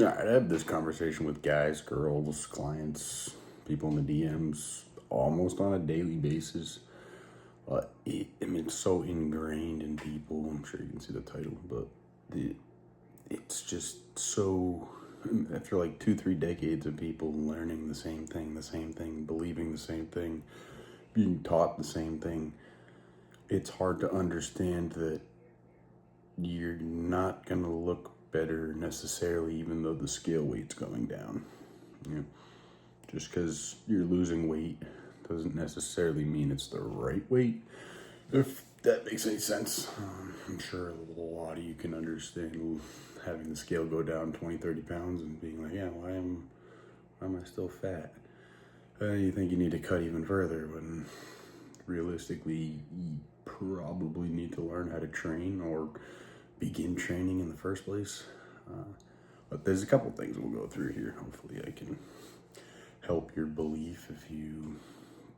All right, I have this conversation with guys, girls, clients, people in the DMs almost on a daily basis. I mean, it's so ingrained in people. I'm sure you can see the title, but it's just so. After like 2, 3 decades of people learning the same thing, believing the same thing, being taught the same thing, it's hard to understand that you're not going to look better necessarily, even though the scale weight's going down. You know, just because you're losing weight doesn't necessarily mean it's the right weight, if that makes any sense. I'm sure a lot of you can understand having the scale go down 20, 30 pounds and being like, yeah, why am I still fat? You think you need to cut even further when realistically you probably need to learn how to train or begin training in the first place. But there's a couple things we'll go through here. Hopefully I can help your belief. If you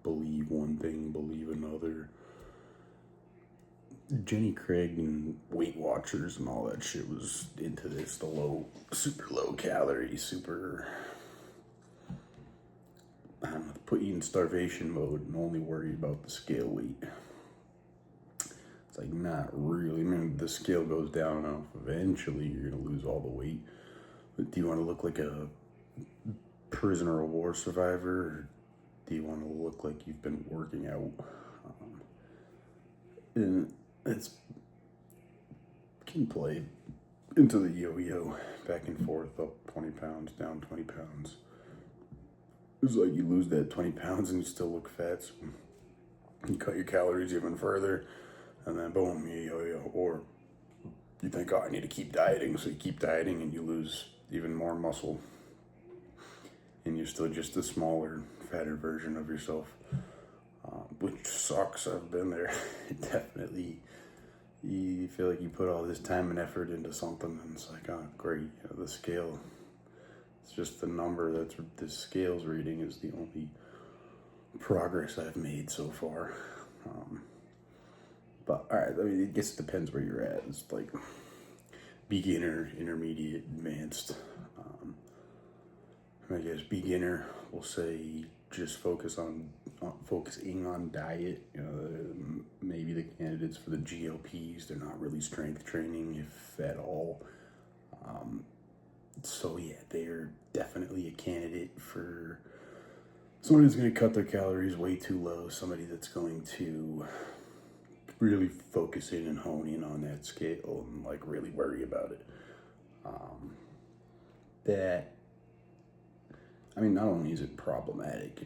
believe one thing, believe another. Jenny Craig and Weight Watchers and all that shit was into this, the super low calorie, I don't know, put you in starvation mode and only worry about the scale weight. It's like, not really. I mean, the scale goes down enough. Eventually, you're going to lose all the weight. But do you want to look like a prisoner of war survivor? Or do you want to look like you've been working out? And it's can play into the yo-yo, back and forth, up 20 pounds, down 20 pounds. It's like you lose that 20 pounds and you still look fat. So you cut your calories even further, and then boom, you yo-yo. Or you think, oh, I need to keep dieting, so you keep dieting and you lose even more muscle, and you're still just a smaller, fatter version of yourself, which sucks. I've been there. Definitely, you feel like you put all this time and effort into something, and it's like, oh, great, the scale. It's just the number that's the scale's reading is the only progress I've made so far. But all right, I mean, I guess it depends where you're at. It's like beginner, intermediate, advanced. I guess beginner, we'll say just focusing on diet. Maybe the candidates for the GLPs, they're not really strength training, if at all. So yeah, they're definitely a candidate for somebody who's going to cut their calories way too low, somebody that's going to really focus in and hone in on that scale and like really worry about it. Not only is it problematic,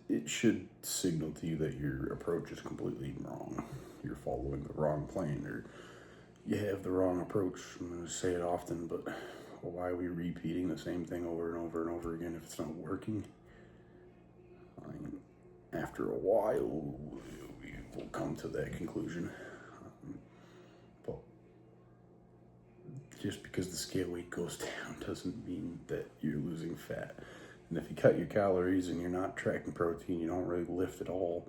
it should signal to you that your approach is completely wrong. You're following the wrong plan, or you have the wrong approach. I'm going to say it often, but why are we repeating the same thing over and over and over again if it's not working? After a while, we will come to that conclusion. But just because the scale weight goes down doesn't mean that you're losing fat. And if you cut your calories and you're not tracking protein, you don't really lift at all,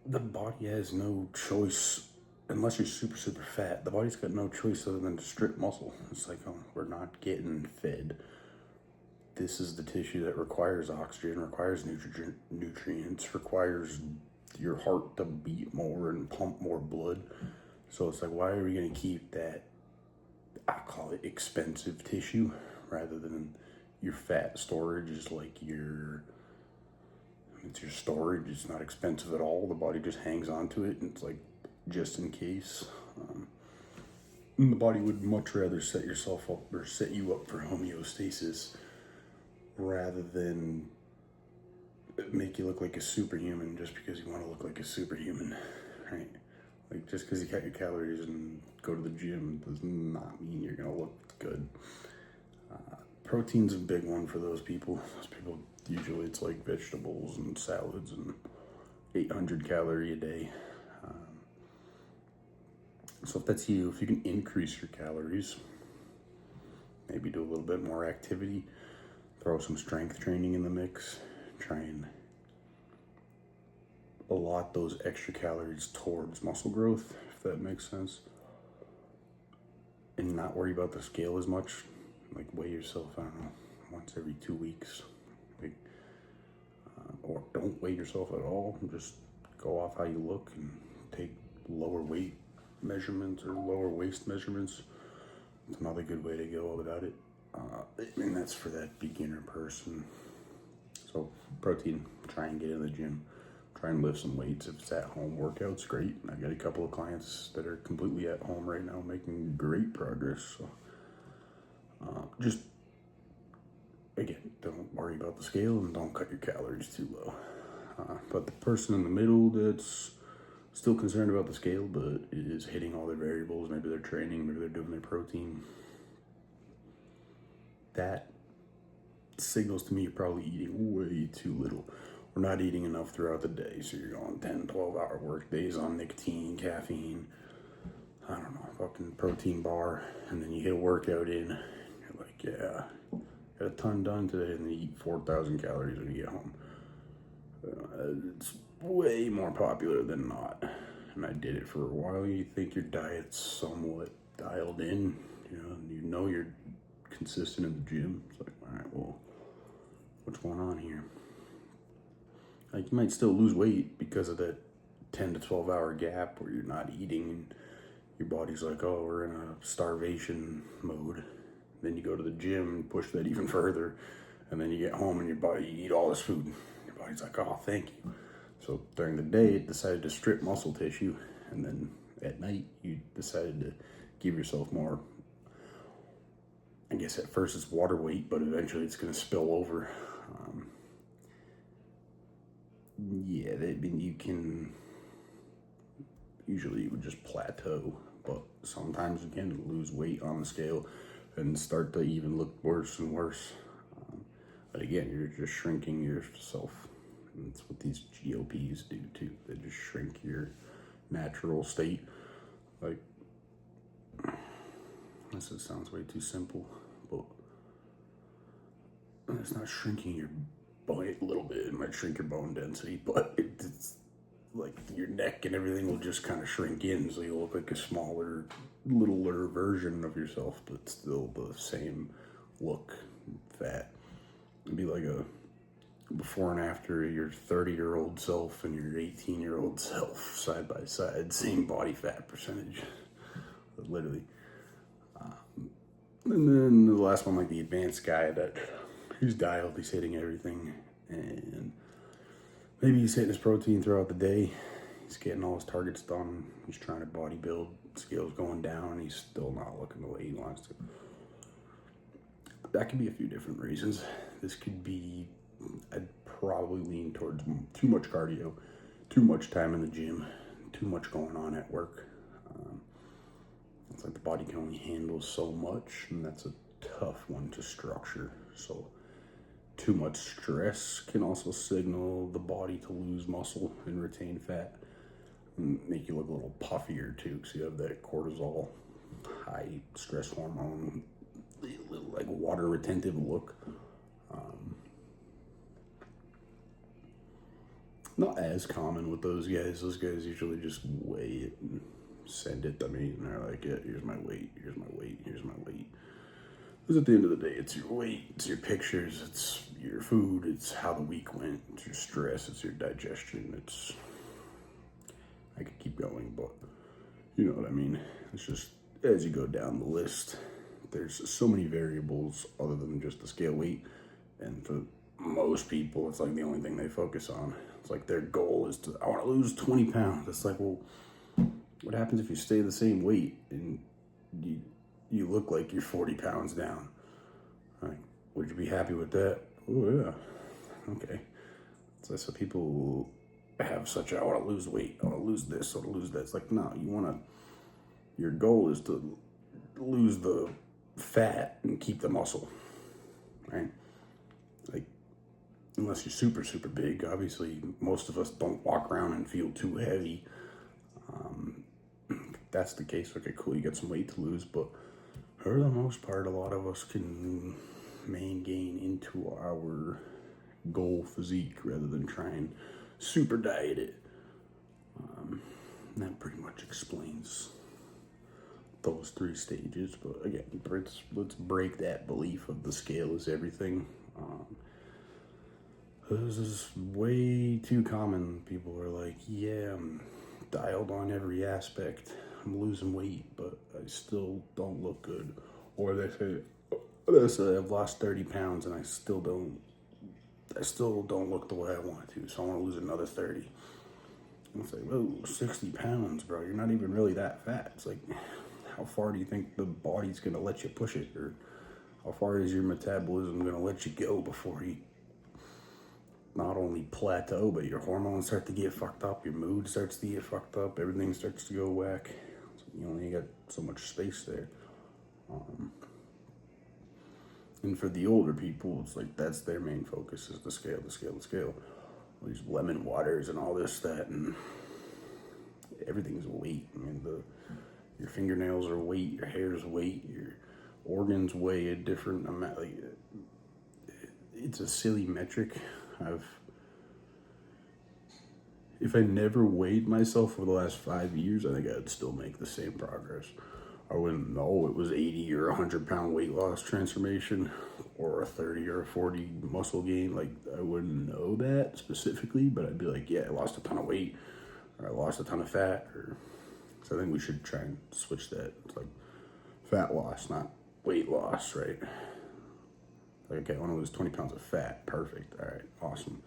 the body has no choice. Unless you're super, super fat, the body's got no choice other than to strip muscle. It's like, oh, we're not getting fed. This is the tissue that requires oxygen, requires nutrients, requires your heart to beat more and pump more blood. So it's like, why are we going to keep that, I call it expensive tissue, rather than your fat storage is like it's your storage. It's not expensive at all. The body just hangs on to it, and it's like, just in case. The body would much rather set you up for homeostasis rather than make you look like a superhuman just because you want to look like a superhuman, right? Like, just because you cut your calories and go to the gym does not mean you're gonna look good. Protein's a big one for those people. Those people, usually it's like vegetables and salads and 800 calorie a day. So if that's you, if you can increase your calories, maybe do a little bit more activity, throw some strength training in the mix, try and allot those extra calories towards muscle growth, if that makes sense. and not worry about the scale as much. Like weigh yourself, I don't know, once every 2 weeks. Like, or don't weigh yourself at all. Just go off how you look and take lower weight measurements or lower waist measurements. It's another good way to go about it. And that's for that beginner person. So protein, try and get in the gym. Try and lift some weights. If it's at home workouts, great. I got a couple of clients that are completely at home right now making great progress. So just, again, don't worry about the scale and don't cut your calories too low. But the person in the middle that's still concerned about the scale but is hitting all their variables, maybe they're training, maybe they're doing their protein, that signals to me you're probably eating way too little. We're not eating enough throughout the day, so you're going 10, 12-hour work days on nicotine, caffeine, I don't know, fucking protein bar, and then you get a workout in, you're like, yeah, got a ton done today, and then you eat 4,000 calories when you get home. It's way more popular than not, and I did it for a while. You think your diet's somewhat dialed in, you know you're consistent in the gym. It's like, all right, well, what's going on here? Like, you might still lose weight because of that 10 to 12 hour gap where you're not eating and your body's like, oh, we're in a starvation mode. Then you go to the gym and push that even further, and then you get home and you eat all this food. Your body's like, oh, thank you. So during the day, it decided to strip muscle tissue, and then at night, you decided to give yourself more. I guess at first it's water weight, but eventually it's going to spill over. You can, usually you would just plateau, but sometimes you can lose weight on the scale and start to even look worse and worse. But again, you're just shrinking yourself. And that's what these GOPs do too. They just shrink your natural state. Like, this sounds way too simple, but it's not shrinking your bone a little bit. It might shrink your bone density, but it's like your neck and everything will just kind of shrink in, so you'll look like a smaller, littler version of yourself, but still the same look, fat. It'd be like a before and after your 30-year-old self and your 18-year-old self side by side, same body fat percentage, literally. And then the last one, like the advanced guy that he's dialed, he's hitting everything, and maybe he's hitting his protein throughout the day. He's getting all his targets done. He's trying to bodybuild. Scale's going down. He's still not looking the way he wants to. That could be a few different reasons. This could be, I'd probably lean towards too much cardio, too much time in the gym, too much going on at work. It's like the body can only handle so much, and that's a tough one to structure. So too much stress can also signal the body to lose muscle and retain fat, and make you look a little puffier too, because you have that cortisol, high stress hormone, little like water retentive look. Not as common with those guys. Those guys usually just weigh it and send it to me, and they're like, yeah, here's my weight, here's my weight, here's my weight. Because at the end of the day, it's your weight, it's your pictures, it's your food, it's how the week went, it's your stress, it's your digestion, it's, I could keep going, but you know what I mean. It's just, as you go down the list, there's so many variables other than just the scale weight, and for most people, it's like the only thing they focus on. It's like their goal is to, I want to lose 20 pounds. It's like, well, what happens if you stay the same weight and you look like you're 40 pounds down? Like, would you be happy with that? Oh, yeah. Okay. So people have such, I want to lose weight, I want to lose this, I want to lose that. It's like, no, your goal is to lose the fat and keep the muscle, right? Like, unless you're super, super big, obviously most of us don't walk around and feel too heavy. If that's the case, okay, cool, you got some weight to lose, but for the most part, a lot of us can gain into our goal physique rather than try and super diet it. That pretty much explains those three stages. But again, let's break that belief of the scale is everything. This is way too common. People are like, yeah, I'm dialed on every aspect. I'm losing weight, but I still don't look good. Or they say I've lost 30 pounds and I still don't look the way I want to, so I want to lose another 30. And it's like, whoa, 60 pounds, bro. You're not even really that fat. It's like, how far do you think the body's going to let you push it? Or how far is your metabolism going to let you go before you not only plateau, but your hormones start to get fucked up, your mood starts to get fucked up, everything starts to go whack. So you only got so much space there. And for the older people, it's like that's their main focus is the scale, the scale, the scale. All these lemon waters and all this, that, and everything's weight. I mean, your fingernails are weight, your hair's weight, your organs weigh a different amount. Like, it's a silly metric. If I never weighed myself for the last 5 years, I think I'd still make the same progress. I wouldn't know it was 80 or 100-pound weight loss transformation or a 30 or a 40 muscle gain. Like, I wouldn't know that specifically, but I'd be like, yeah, I lost a ton of weight or I lost a ton of fat. So I think we should try and switch that. It's like fat loss, not weight loss, right? Like, okay, I want to lose 20 pounds of fat. Perfect. All right, awesome.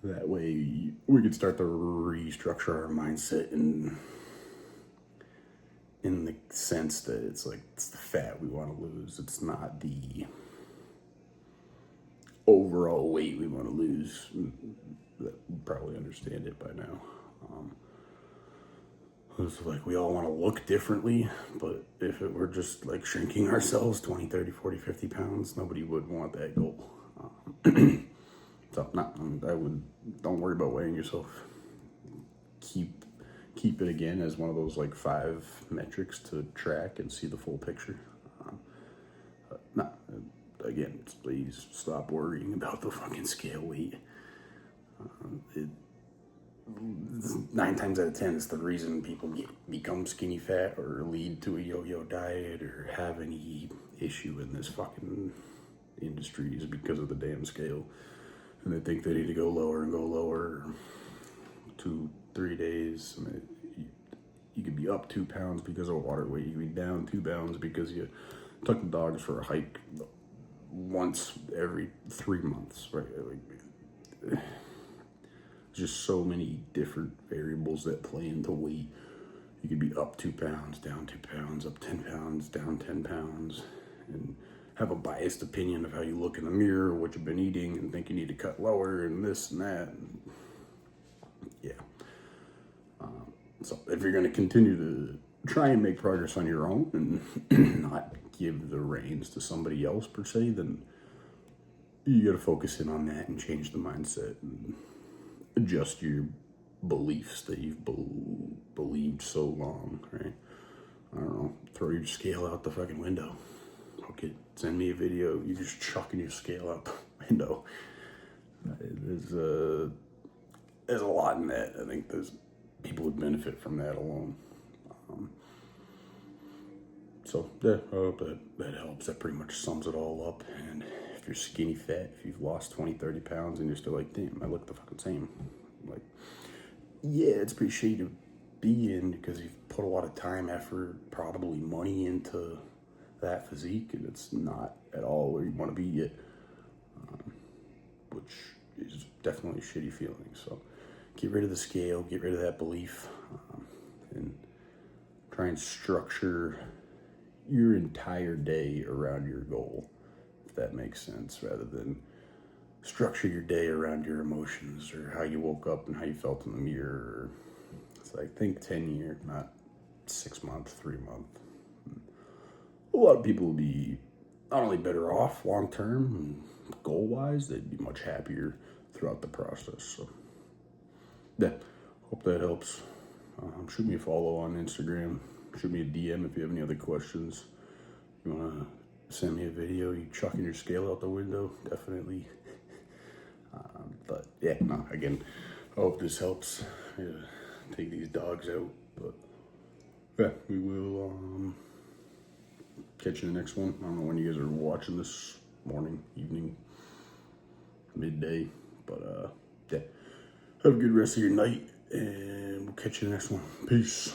That way we could start to restructure our mindset in the sense that it's like it's the fat we want to lose. It's not the overall weight we want to lose. You probably understand it by now. It's like we all want to look differently, but if it were just like shrinking ourselves 20, 30, 40, 50 pounds, nobody would want that goal. So, don't worry about weighing yourself. Keep it again as one of those like 5 metrics to track and see the full picture. Again, please stop worrying about the fucking scale weight. 9 times out of 10, it's the reason people become skinny fat or lead to a yo-yo diet or have any issue in this fucking industry is because of the damn scale. And they think they need to go lower 2-3 days. I mean, you could be up 2 pounds because of water weight. You could be down 2 pounds because you took the dogs for a hike once every 3 months, right? Like, just so many different variables that play into weight. You could be up 2 pounds, down 2 pounds, up 10 pounds, down 10 pounds, and have a biased opinion of how you look in the mirror, what you've been eating, and think you need to cut lower and this and that. Yeah. So if you're going to continue to try and make progress on your own and not give the reins to somebody else per se, then you got to focus in on that and change the mindset and adjust your beliefs that you've believed so long, right? I don't know, throw your scale out the fucking window. Okay, send me a video, you're just chucking your scale out the window. There's a lot in that. I think people would benefit from that alone. So yeah, I hope that helps. That pretty much sums it all up. And if you're skinny fat, if you've lost 20, 30 pounds and you're still like, damn, I look the fucking same. Like, yeah, it's pretty shitty to be in because you've put a lot of time, effort, probably money into that physique, and it's not at all where you want to be yet, which is definitely a shitty feeling. So get rid of the scale, get rid of that belief, and try and structure your entire day around your goal, if that makes sense, rather than structure your day around your emotions or how you woke up and how you felt in the mirror. It's like, think 10 year, not 6 month, 3 month. A lot of people will be not only better off long term goal wise, they'd be much happier throughout the process. So yeah, hope that helps. Shoot me a follow on Instagram. Shoot me a DM if you have any other questions. You want to send me a video, you chucking your scale out the window, definitely. But yeah, no, again, I hope this helps. Take these dogs out. But yeah, we will catch you in the next one. I don't know when you guys are watching this, morning, evening, midday, but yeah, have a good rest of your night, and we'll catch you in the next one. Peace.